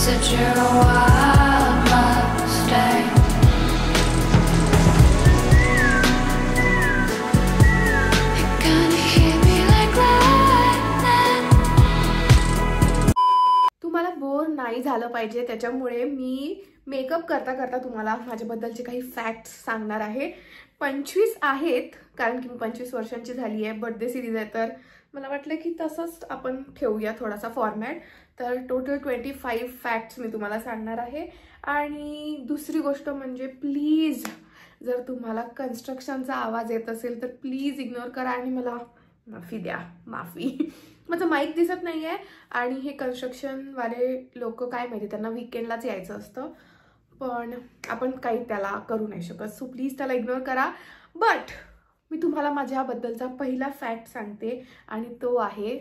Said you're a wild Mustang. You're gonna hit me like lightning. तुम्हाला bore नाही झालं पाहिजे त्याच्यामुळे मी मेकअप करता करता तुम्हाला माझ्याबद्दलचे काही फॅक्ट्स सांगणार आहे. 25 आहेत कारण की मी 25 वर्षांची झाली आहे. बर्थडे सिरीज आहे तर मला वाटलं की तसंच आपण ठेवूया थोडासा फॉर्मॅट. तर टोटल 25 फॅक्ट्स मी तुम्हाला सांगणार आहे. आणि दुसरी गोष्ट म्हणजे प्लीज जर तुम्हाला कन्स्ट्रक्शनचा आवाज येत असेल तर प्लीज इग्नोर करा आणि मला माफी द्या. माफी. माझं माईक दिसत नाही आहे आणि हे कन्स्ट्रक्शनवाले लोक काय माहिती त्यांना वीकेंडलाच यायचं असतं पण आपण काही त्याला करू नाही शकत. सो प्लीज त्याला इग्नोर करा. बट मी तुम्हाला माझ्याबद्दलचा पहिला फॅक्ट सांगते आणि तो आहे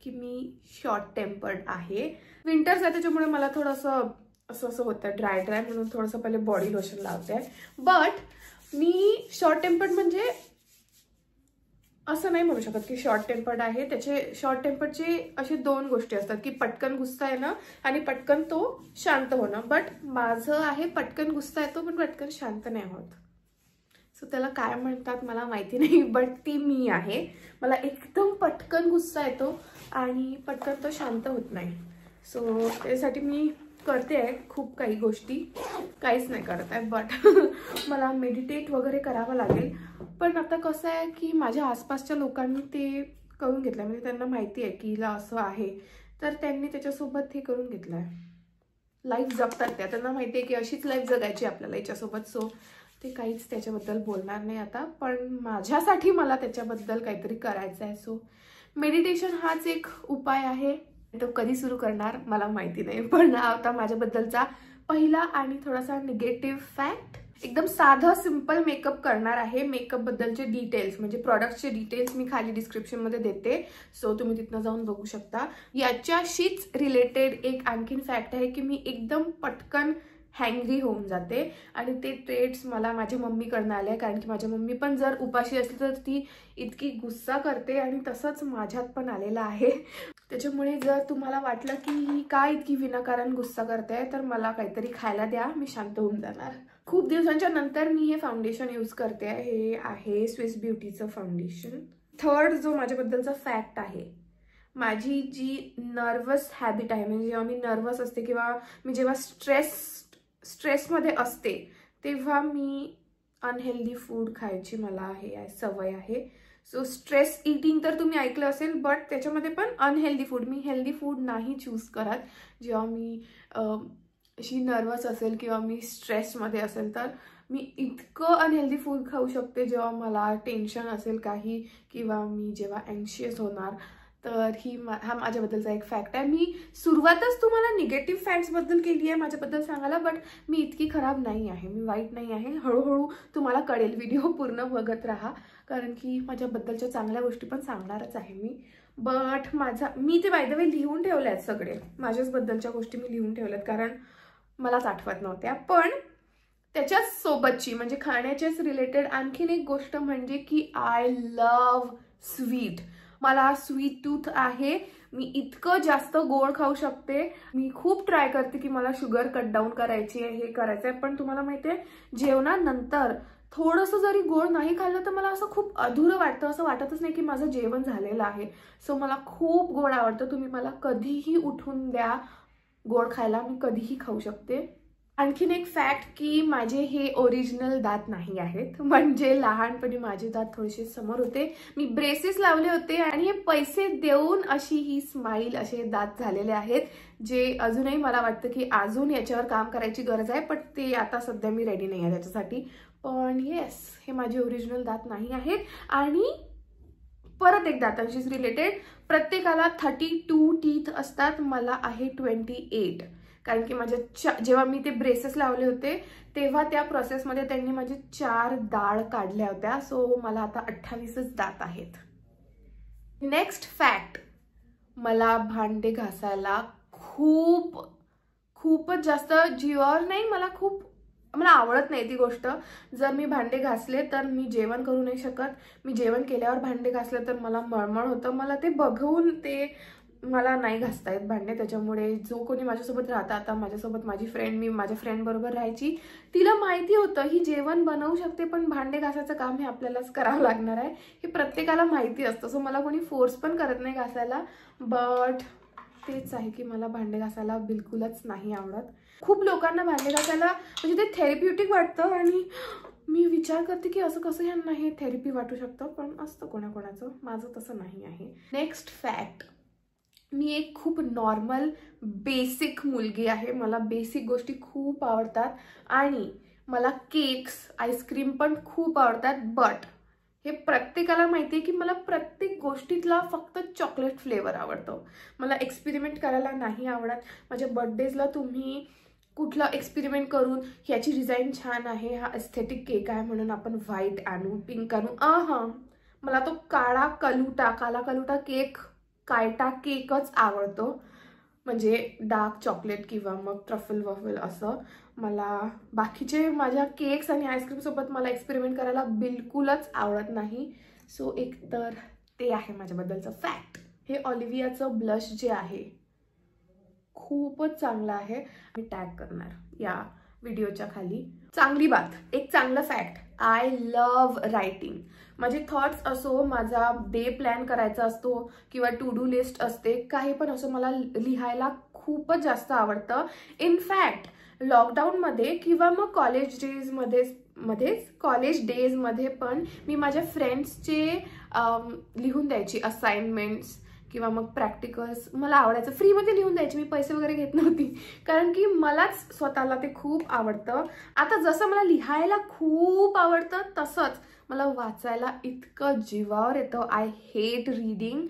की मी शॉर्ट टेम्पर्ड आहे. विंटर्स आहे त्याच्यामुळे मला थोडंसं असं होतं ड्राय म्हणून थोडंसं पहिले बॉडी लोशन लावते. बट मी शॉर्ट टेम्पर्ड म्हणजे असं नाही म्हणू शकत की शॉर्ट टेम्पर्ड आहे. त्याचे शॉर्ट टेम्पर्डचे असे दोन गोष्टी असतात की पटकन गुस्सा येणं आणि पटकन तो शांत होणं. बट माझं आहे पटकन गुस्सा येतो पण पटकन शांत नाही होत. सो त्याला काय म्हणतात मला माहिती नाही बट ती मी आहे. मला एकदम पटकन गुस्सा येतो आणि पटकन तो शांत होत नाही. सो त्यासाठी मी करते आहे खूप काही गोष्टी. काहीच नाही करत आहे बट मला मेडिटेट वगैरे करावं लागेल. पण आता कसं आहे की माझ्या आसपासच्या लोकांनी ते करून घेतलं म्हणजे त्यांना माहिती आहे की हिला असं आहे तर त्यांनी त्याच्यासोबत हे करून घेतलं आहे. लाईफ जगतात त्यांना माहिती आहे की अशीच लाईफ जगायची आपल्याला याच्यासोबत. सो ते काहीच त्याच्याबद्दल बोलणार नाही आता. पण माझ्यासाठी मला त्याच्याबद्दल काहीतरी करायचं आहे. सो मेडिटेशन हाच एक उपाय आहे. तो कधी सुरू करणार मला माहिती नाही. पण आता माझ्याबद्दलचा पहिला आणि थोडासा निगेटिव्ह फॅक्ट. एकदम साधं सिंपल मेकअप करणार आहे. मेकअप बद्दलचे डिटेल्स म्हणजे प्रॉडक्टचे डिटेल्स मी खाली डिस्क्रिप्शनमध्ये देते. सो तुम्ही तिथनं जाऊन बघू शकता. याच्याशीच रिलेटेड एक आणखीन फॅक्ट आहे की मी एकदम पटकन हँग्री होऊन जाते आणि ते ट्रेट्स मला माझ्या मम्मीकडनं आले. कारण की माझ्या मम्मी पण जर उपाशी असली तर ती इतकी गुस्सा करते आणि तसंच माझ्यात पण आलेलं आहे. त्याच्यामुळे जर तुम्हाला वाटलं की ही काय इतकी विनाकारण गुस्सा करते तर मला काहीतरी खायला द्या मी शांत होऊन जाणार. खूप दिवसांच्या नंतर मी हे फाउंडेशन यूज करते. हे आहे स्विस ब्युटीचं फाउंडेशन. थर्ड जो माझ्याबद्दलचा फॅक्ट आहे माझी जी नर्वस हॅबिट आहे म्हणजे जेव्हा मी नर्वस असते किंवा मी जेव्हा स्ट्रेसमध्ये असते तेव्हा मी अनहेल्दी फूड खायची मला हे सवय आहे. सो स्ट्रेस ईटिंग तर तुम्ही ऐकलं असेल बट त्याच्यामध्ये पण अनहेल्दी फूड. मी हेल्दी फूड नाही चूज करत जेव्हा मी अशी नर्वस असेल किंवा मी स्ट्रेसमध्ये असेल तर मी इतकं अनहेल्दी फूड खाऊ शकते जेव्हा मला टेन्शन असेल काही किंवा मी जेव्हा अँशियस होणार. तर हा माझ्याबद्दलचा एक फॅक्ट आहे. मी सुरुवातच तुम्हाला निगेटिव्ह फॅक्ट्सबद्दल केली आहे माझ्याबद्दल सांगायला बट मी इतकी खराब नाही आहे. मी वाईट नाही आहे. हळूहळू तुम्हाला कळेल. व्हिडिओ पूर्ण बघत राहा कारण की माझ्याबद्दलच्या चांगल्या गोष्टी पण सांगणारच आहे मी. बट मी ते बाय द वे लिहून ठेवले आहेत सगळे. माझ्याचबद्दलच्या गोष्टी मी लिहून ठेवल्यात कारण मलाच आठवत नव्हत्या. पण त्याच्याच सोबतची म्हणजे खाण्याच्याच रिलेटेड आणखीन एक गोष्ट म्हणजे की आय लव्ह स्वीट. मला स्वीट टूथ आहे. मी इतकं जास्त गोड खाऊ शकते. मी खूप ट्राय करते की मला शुगर कट डाऊन करायची आहे हे करायचं आहे पण तुम्हाला माहिती आहे जेवणानंतर थोडंसं जरी गोड नाही खाल्लं तर मला असं खूप अधुरं वाटतं. असं वाटतच नाही की माझं जेवण झालेलं आहे. सो मला खूप गोड आवडतं. तुम्ही मला कधीही उठून द्या गोड खायला मी कधीही खाऊ शकते. आणखीन एक फॅक्ट की माझे हे ओरिजिनल दात नाही आहेत. म्हणजे लहानपणी माझे दात थोडेसे समोर होते. मी ब्रेसेस लावले होते आणि हे पैसे देऊन अशी ही स्माईल असे दात झालेले आहेत जे अजूनही मला वाटतं की अजून याच्यावर काम करायची गरज आहे. पण ते आता सध्या मी रेडी नाही आहे त्याच्यासाठी. पण येस हे माझे ओरिजिनल दात नाही आहेत. आणि परत एक दातांशीच रिलेटेड प्रत्येकाला 32 टीथ असतात. मला आहे 28 कारण की माझ्या जेव्हा मी ते ब्रेसेस लावले होते तेव्हा त्या प्रोसेसमध्ये त्यांनी माझे 4 दाढ काढल्या होत्या. सो मला आता 28च दात आहेत. नेक्स्ट फॅक्ट मला भांडे घासायला खूपच जास्त जीवावर नाही. मला आवडत नाही ती गोष्ट. जर मी भांडे घासले तर मी जेवण करू नाही शकत. मी जेवण केल्यावर भांडे घासले तर मला मळमळ होतं. मला ते बघून ते मला नाही घासता येत भांडे, त्याच्यामुळे जो कोणी माझ्यासोबत राहता, आता माझ्यासोबत माझी फ्रेंड, मी माझ्या फ्रेंड बरोबर राहायची, तिला माहिती होतं ही जेवण बनवू शकते पण भांडे घासायचं काम हे आपल्यालाच करावं लागणार आहे, हे प्रत्येकाला माहिती असतं. सो मला कोणी फोर्स पण करत नाही घासायला. बट तेच आहे की मला भांडे घासायला बिलकुलच नाही आवडत. खूप लोकांना भांडे घासायला म्हणजे ते थेरप्युटिक वाटतं आणि मी विचार करते की असं कसं यांना हे थेरपी वाटू शकतं, पण असतं कोणाकोणाचं, माझं तसं नाही आहे. नेक्स्ट फॅक्ट, मी एक खूप नॉर्मल बेसिक मुलगी आहे. मला बेसिक गोष्टी खूप आवडतात आणि मला केक्स, आईस्क्रीम पण खूप आवडतात. बट हे प्रत्येकाला माहिती आहे की मला प्रत्येक गोष्टीतला फक्त चॉकलेट फ्लेवर आवडतो. मला एक्सपेरिमेंट करायला नाही आवडत. माझ्या बर्थडेजला तुम्ही कुठला एक्सपेरिमेंट करून ह्याची डिझाईन छान आहे, हा एस्थेटिक केक आहे म्हणून आपण व्हाईट आणू, पिंक आणू, मला तो काला कलुटा केक, कायटा केकच आवडतो. म्हणजे डार्क चॉकलेट किंवा मग ट्रफल वफल असं. मला बाकीचे माझ्या केक्स आणि आईस्क्रीम सोबत मला एक्सपेरिमेंट करायला बिलकुलच आवडत नाही. सो एक तर ते आहे माझ्याबद्दलचं फॅक्ट. हे ऑलिव्हियाचं ब्लश जे आहे खूपच चांगलं आहे, मी टॅग करणार या व्हिडिओच्या खाली. चांगली बात, एक चांगलं फॅक्ट, आय लव्ह रायटिंग. माझे थॉट्स असो, माझा डे प्लॅन करायचा असतो किंवा टू डू लिस्ट असते, काही पण असो, मला लिहायला खूपच जास्त आवडतं. इनफॅक्ट लॉकडाऊनमध्ये किंवा मग कॉलेज डेजमध्ये पण मी माझ्या फ्रेंड्सचे लिहून द्यायची असाइनमेंट्स किंवा मग प्रॅक्टिकल्स. मला आवडायचं, फ्रीमध्ये लिहून द्यायची, मी पैसे वगैरे घेत नव्हती, कारण की मलाच स्वतःला ते खूप आवडतं. आता जसं मला लिहायला खूप आवडतं तसंच मला वाचायला इतकं जीवावर येतं. I hate reading.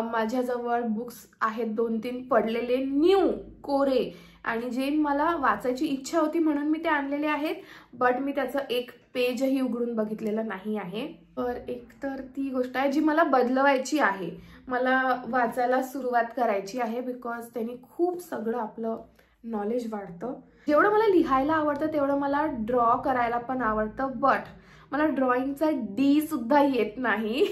माझ्याजवळ बुक्स आहेत 2-3 पडलेले, न्यू कोरे, आणि जे मला वाचायची इच्छा होती म्हणून मी ते आणलेले आहेत. बट मी त्याचं एक पेजही उघडून बघितलेलं नाही आहे. तर एक तर ती गोष्ट आहे जी मला बदलवायची आहे. मला वाचायला सुरुवात करायची आहे, बिकॉज त्यांनी खूप सगळं आपलं नॉलेज वाढतं. जेवढं मला लिहायला आवडतं तेवढं मला ड्रॉ करायला पण आवडतं. बट मला ड्रॉइंगचा डी सुद्धा येत नाही.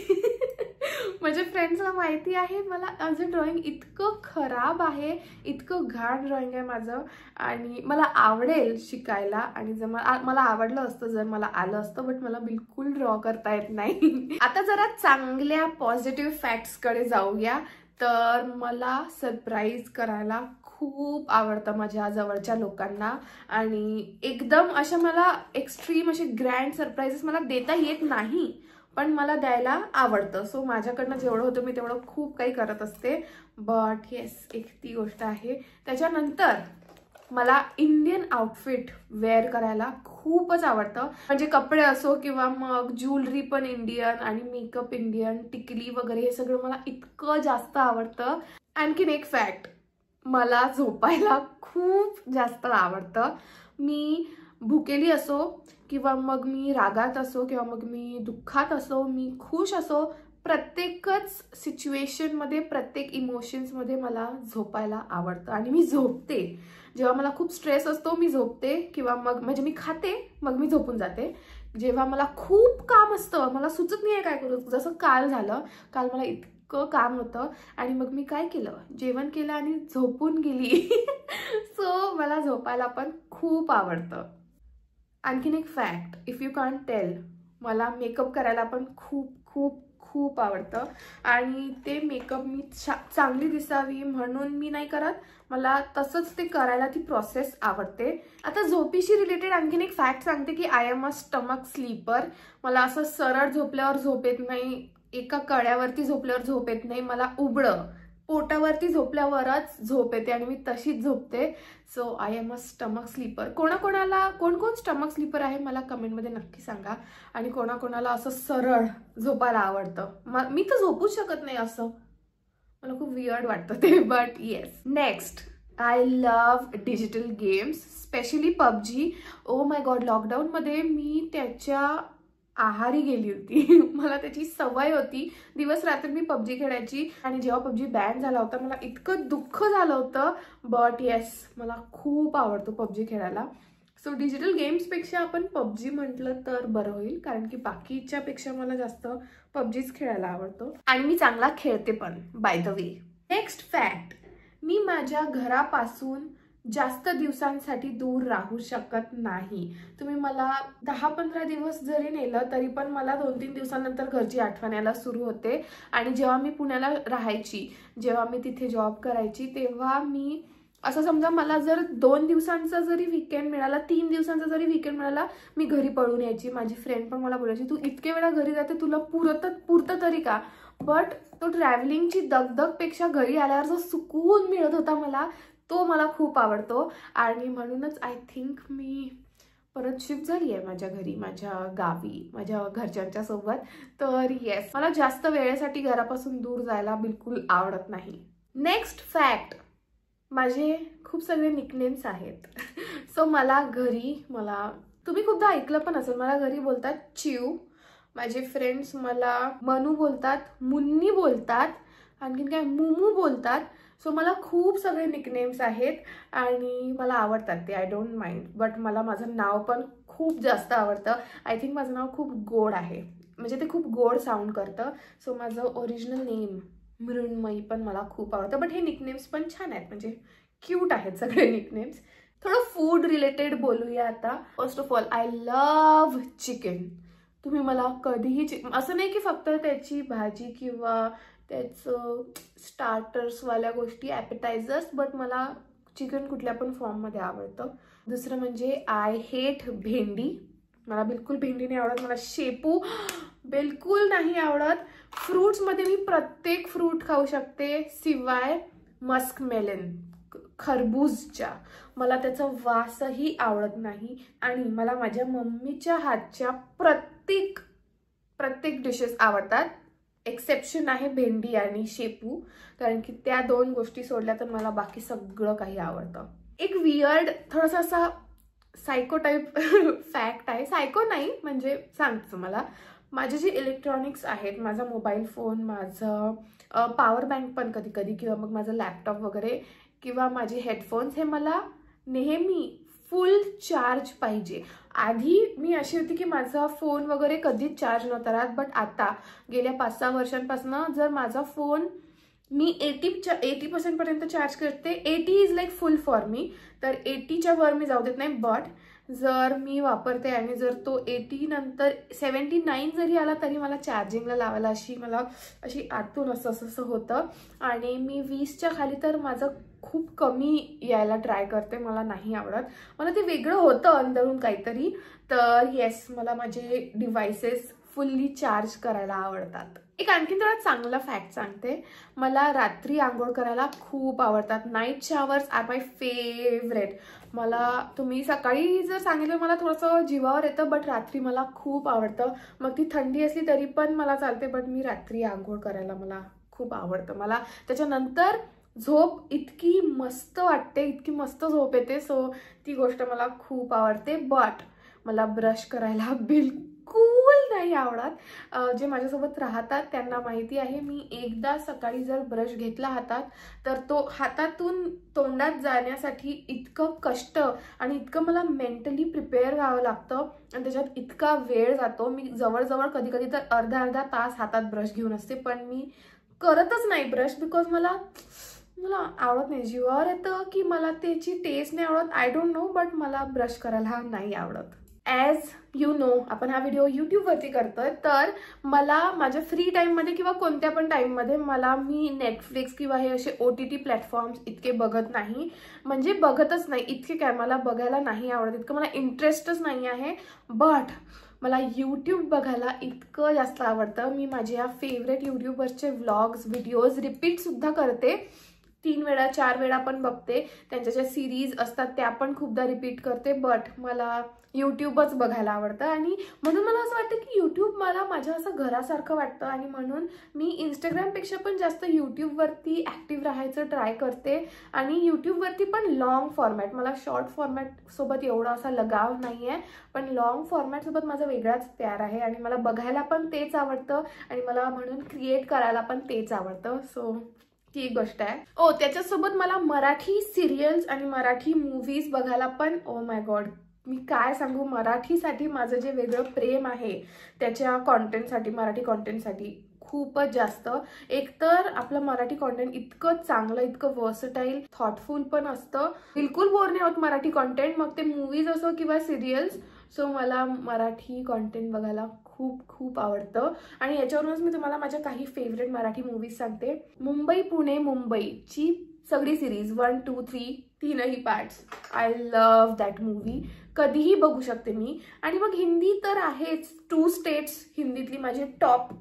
माझ्या फ्रेंड्सला माहिती आहे मला माझं ड्रॉइंग इतकं खराब आहे, इतकं घाण ड्रॉइंग आहे माझं, आणि मला आवडेल शिकायला आणि जर मला आवडलं असतं जर मला आलं असतं, बट मला बिलकुल ड्रॉ करता येत नाही. आता जरा चांगल्या पॉझिटिव्ह फॅक्ट्सकडे जाऊया. तर मला सरप्राईज करायला खूप आवडतं माझ्या जवळच्या लोकांना, आणि एकदम अशा मला एक्स्ट्रीम असे ग्रँड सरप्राईजेस मला देता येत नाही, पण मला द्यायला आवडतं. सो माझ्याकडनं जेवढं होतं मी तेवढं खूप काही करत असते. बट येस, एक ती गोष्ट आहे. त्याच्यानंतर मला इंडियन आउटफिट वेअर करायला खूपच आवडतं. म्हणजे कपडे असो किंवा मग ज्वेलरी पण इंडियन आणि मेकअप इंडियन, टिकली वगैरे हे सगळं मला इतकं जास्त आवडतं. आणखीन एक फॅक्ट, मला झोपायला खूप जास्त आवडतं. मी भुकेली असो किंवा मग मी रागात असो किंवा मग मी दुःखात असो, मी खुश असो, प्रत्येकच सिच्युएशनमध्ये, प्रत्येक इमोशन्समध्ये मला झोपायला आवडतं आणि मी झोपते. जेव्हा मला खूप स्ट्रेस असतो मी झोपते, किंवा मग म्हणजे मी खाते मग मी झोपून जाते. जेव्हा मला खूप काम असतं, मला सुचत नाही आहे काय करू, जसं काल झालं, काल मला इतकं काम होतं आणि मग मी काय केलं, जेवण केलं आणि झोपून गेली. सो मला झोपायला पण खूप आवडतं. आणखीन एक fact, if you can tell, मला मेकअप करायला पण खूप खूप खूप आवडतं. आणि ते मेकअप मी चांगली दिसावी म्हणून मी नाही करत, मला तसंच ते करायला ती प्रोसेस आवडते. आता झोपीशी रिलेटेड आणखीन एक फॅक्ट सांगते की I am a stomach sleeper. मला असं सरळ झोपल्यावर झोप येत नाही, एका कड्यावरती झोपल्यावर झोप येत नाही, मला उबडं पोटावरती झोपल्यावरच झोप येते आणि मी तशीच झोपते. So I am a stomach sleeper. कोणाकोणाला कोण स्टमक स्लीपर आहे मला कमेंटमध्ये नक्की सांगा. आणि कोणाकोणाला असं सरळ झोपायला आवडतं, मी तर झोपूच शकत नाही, असं मला खूप वियर्ड वाटतं ते. But yes, next, I love digital games, specially PUBG. Oh my God, लॉकडाऊनमध्ये मी त्याच्या आहारी गेली होती. मला त्याची सवय होती, दिवस रात्र मी पबजी खेळायची, आणि जेव्हा पबजी बॅन झाला होता मला इतकं दुःख झालं होतं. बट येस, मला खूप आवडतो पबजी खेळायला. सो डिजिटल गेम्सपेक्षा आपण पबजी म्हटलं तर बरं होईल, कारण की बाकीच्यापेक्षा मला जास्त पबजीच खेळायला आवडतो आणि मी चांगला खेळते पण, by the way. Next fact, मी माझ्या घरापासून जास्त दिवसांसाठी दूर राहू शकत नाही. तुम्ही मला 10-15 दिवस जरी नेलं तरी पण मला 2-3 दिवसानंतर घरची आठवण यायला सुरू होते. आणि जेव्हा मी पुण्याला राहायची, जेव्हा मी तिथे जॉब करायची, तेव्हा मी असं समजा मला जर 2 दिवसांचा जरी वीकेंड मिळाला, 3 दिवसांचा जरी वीकेंड मिळाला, मी घरी पळून यायची. माझी फ्रेंड पण मला बोलायची, तू इतके वेळा घरी जाते, तुला पुरतं तरी का? बट तो ट्रॅव्हलिंगची दगदगपेक्षा घरी आल्यावर जो सुकून मिळत होता मला, तो मला खूप आवडतो. आणि म्हणूनच आय थिंक मी परत शिफ्ट झाली आहे माझ्या घरी, माझ्या गावी, माझ्या घरच्यांच्या सोबत. तर येस, मला जास्त वेळेसाठी घरापासून दूर जायला बिलकुल आवडत नाही. नेक्स्ट फॅक्ट, माझे खूप सगळे निकनेम्स आहेत. सो मला घरी, तुम्ही खूपदा ऐकलं पण असेल, मला घरी बोलतात चिव, माझे फ्रेंड्स मला मनू बोलतात, मुन्नी बोलतात, आणखीन काय मुमू बोलतात. सो मला खूप सगळे निकनेम्स आहेत आणि मला आवडतात ते, आय डोंट माइंड. बट मला माझं नाव पण खूप जास्त आवडतं. आय थिंक माझं नाव खूप गोड आहे, म्हणजे ते खूप गोड साऊंड करतं. सो माझं ओरिजिनल नेम मृण्मयी पण मला खूप आवडतं. बट हे निकनेम्स पण छान आहेत, म्हणजे क्यूट आहेत सगळे निकनेम्स. थोडं फूड रिलेटेड बोलूया आता. First of all, I love chicken. तुम्ही मला कधीही असं नाही की फक्त त्याची भाजी किंवा त्याचं स्टार्टर्सवाल्या गोष्टी, ॲपेटायझर्स, बट मला चिकन कुठल्या पण फॉर्ममध्ये आवडतं. दुसरं म्हणजे आय हेट भेंडी. मला बिलकुल भेंडी नाही आवडत. मला शेपू बिलकुल नाही आवडत. फ्रूट्समध्ये मी प्रत्येक फ्रूट खाऊ शकते सिवाय मस्कमेलन, खरबूजच्या. मला त्याचा वासही आवडत नाही. आणि मला माझ्या मम्मीच्या हातच्या प्रत्येक डिशेस आवडतात. एक्सेप्शन आहे भेंडी आणि शेपू, कारण की त्या 2 गोष्टी सोडल्या तर मला बाकी सगळं काही आवडतं. एक वियर्ड, थोडासा असा सायको टाईप फॅक्ट आहे. सायको नाही, म्हणजे सांगते तुम्हाला. माझे जे इलेक्ट्रॉनिक्स आहेत, माझा मोबाईल फोन, माझं पॉवर बँक पण कधी कधी, किंवा मग माझं लॅपटॉप वगैरे, किंवा माझे हेडफोन्स, हे मला नेहमी फुल चार्ज पाहिजे. आधी मी अशी होती की माझा फोन वगैरे कधीच चार्ज नव्हता राहत. बट आता गेल्या 5-6 वर्षांपासून जर माझा फोन मी 80% पर्यंत चार्ज करते, 80 is like full for me, तर 80च्या वर मी जाऊ देत नाही. बट जर मी वापरते आणि जर तो 80 नंतर 79 जरी आला तरी मला चार्जिंगला लावायला अशी आतून असं होतं. आणि मी 20च्या खाली तर माझं खूप कमी यायला ट्राय करते. मला नाही आवडत, मला ते वेगळं होतं अंदरून काहीतरी. तर येस, मला माझे डिव्हाइसेस फुल्ली चार्ज करायला आवडतात. एक आणखीन थोडा चांगला फॅक्ट सांगते. मला रात्री आंघोळ करायला खूप आवडतात. नाईट शॉवर्स आर माय फेवरेट. मला तुम्ही सकाळी जर सांगितलं मला थोडंसं जीवावर येतं, बट रात्री मला खूप आवडतं. मग ती थंडी असली तरी पण मला चालते, बट मी रात्री आंघोळ करायला मला खूप आवडतं. मला त्याच्यानंतर झोप इतकी मस्त वाटते, इतकी मस्त झोप येते. सो ती गोष्ट मला खूप आवडते. बट मला ब्रश करायला बिलकुल नाही आवडत. जे माझ्यासोबत राहतात त्यांना माहिती आहे, मी एकदा सकाळी जर ब्रश घेतला हातात तर तो हातातून तोंडात जाण्यासाठी इतकं कष्ट आणि इतकं मला मेंटली प्रिपेअर व्हावं लागतं आणि त्याच्यात इतका वेळ जातो. मी जवळजवळ कधी कधी तर अर्धा तास हातात ब्रश घेऊन असते, पण मी करतच नाही ब्रश. बिकॉज मला आवडत नाही. जीवावर येतं की मला त्याची टेस्ट नाही आवडत, आय डोंट नो. बट मला ब्रश करायला नाही आवडत. ॲज यू नो, आपण हा व्हिडिओ यूट्यूबवरती करतोय, तर मला माझ्या फ्री टाईममध्ये किंवा कोणत्या पण टाईममध्ये मी नेटफ्लिक्स किंवा हे असे OTT प्लॅटफॉर्म्स इतके बघत नाही. म्हणजे बघतच नाही इतके, काय मला बघायला नाही आवडत, इतकं मला इंटरेस्टच नाही आहे. बट मला यूट्यूब बघायला इतकं जास्त आवडतं. मी माझ्या फेवरेट यूट्यूबवरचे व्लॉग्स, व्हिडिओज रिपीटसुद्धा करते. 3 वेळा 4 वेळा पण बघते. त्यांच्या ज्या सिरीज असतात त्या पण खूपदा रिपीट करते. बट मला यूट्यूबच बघायला आवडतं आणि म्हणून मला असं वाटतं की यूट्यूब मला माझ्या असं घरासारखं वाटतं. आणि म्हणून मी इंस्टाग्रामपेक्षा पण जास्त यूट्यूबवरती ॲक्टिव्ह राहायचं ट्राय करते. आणि यूट्यूबवरती पण लॉंग फॉर्मॅट, मला शॉर्ट फॉर्मॅटसोबत एवढा असा लगाव नाही आहे, पण लॉंग फॉर्मॅटसोबत माझा वेगळाच प्यार आहे. आणि मला बघायला पण तेच आवडतं आणि मला म्हणून क्रिएट करायला पण तेच आवडतं. सो ती एक गोष्ट आहे. त्याच्यासोबत मला मराठी सिरियल्स आणि मराठी मूव्हीज बघायला पण, ओ माय गॉड, मी काय सांगू, मराठीसाठी माझं जे वेगळं प्रेम आहे त्याच्या कॉन्टेंटसाठी, मराठी कॉन्टेंटसाठी खूपच जास्त. एकतर आपलं मराठी कॉन्टेंट इतकं चांगलं, इतकं वर्सटाईल, थॉटफुल पण असतं. बिलकुल बोर नाही होत मराठी कॉन्टेंट, मग ते मूवीज असो किंवा सिरियल्स. सो मला मराठी कॉन्टेंट बघायला खूप खूप आवडतं. आणि याच्यावरूनच मी तुम्हाला माझ्या काही फेवरेट मराठी मूवीज सांगते. मुंबई पुणे मुंबईची सगळी सिरीज 1, 2, 3 तीनही parts, I love that movie. कधीही बघू शकते मी. आणि मग हिंदी तर आहेच, 2 स्टेट्स हिंदीतली माझी टॉप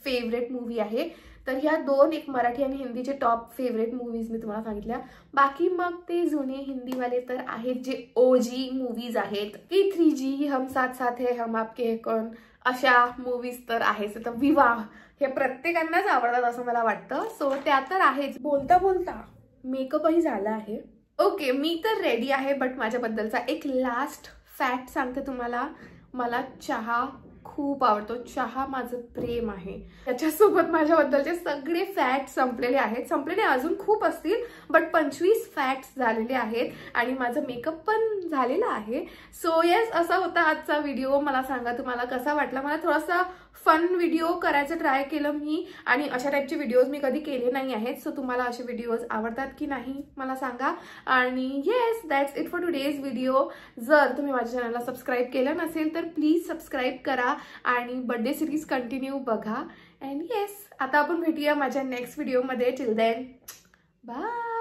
फेवरेट मूवी आहे. तर ह्या 2 एक मराठी आणि हिंदीचे टॉप फेवरेट मूवीज मी तुम्हाला सांगितल्या. बाकी मग ते जुने हिंदीवाले तर आहेत जे ओजी मूवीज आहेत की 3G, हम साथ साथ है, हम आपके है कौन, अशा मूवीज तर आहेच. तर विवाह हे प्रत्येकांनाच आवडतात असं मला वाटतं. सो त्या तर आहेच. बोलता बोलता मेकअपही झाला आहे. ओके, मी तर रेडी आहे. बट माझ्याबद्दलचा एक लास्ट फॅक्ट सांगते तुम्हाला. मला चहा खूप आवडतो. चहा माझं प्रेम आहे. त्याच्यासोबत माझ्याबद्दलचे सगळे फॅक्ट्स संपलेले आहेत. संपलेले अजून खूप असतील, बट 25 फॅक्ट्स झालेले आहेत. आणि माझं मेकअप पण झालेला आहे. सो येस, असा होता आजचा व्हिडिओ. मला सांगा तुम्हाला कसा वाटला. मला थोडासा फन व्हिडिओ करायचं ट्राय केलं मी. आणि अशा टाईपचे व्हिडिओज मी कधी केले नाही आहेत. सो तुम्हाला असे व्हिडिओज आवडतात की नाही मला सांगा. आणि yes, that's it for today's video. जर तुम्ही माझ्या चॅनलला सबस्क्राईब केलं नसेल तर प्लीज सबस्क्राईब करा आणि बर्थडे सिरीज कंटिन्यू बघा. अँड येस, आता आपण भेटूया माझ्या नेक्स्ट व्हिडिओमध्ये. Till then bye.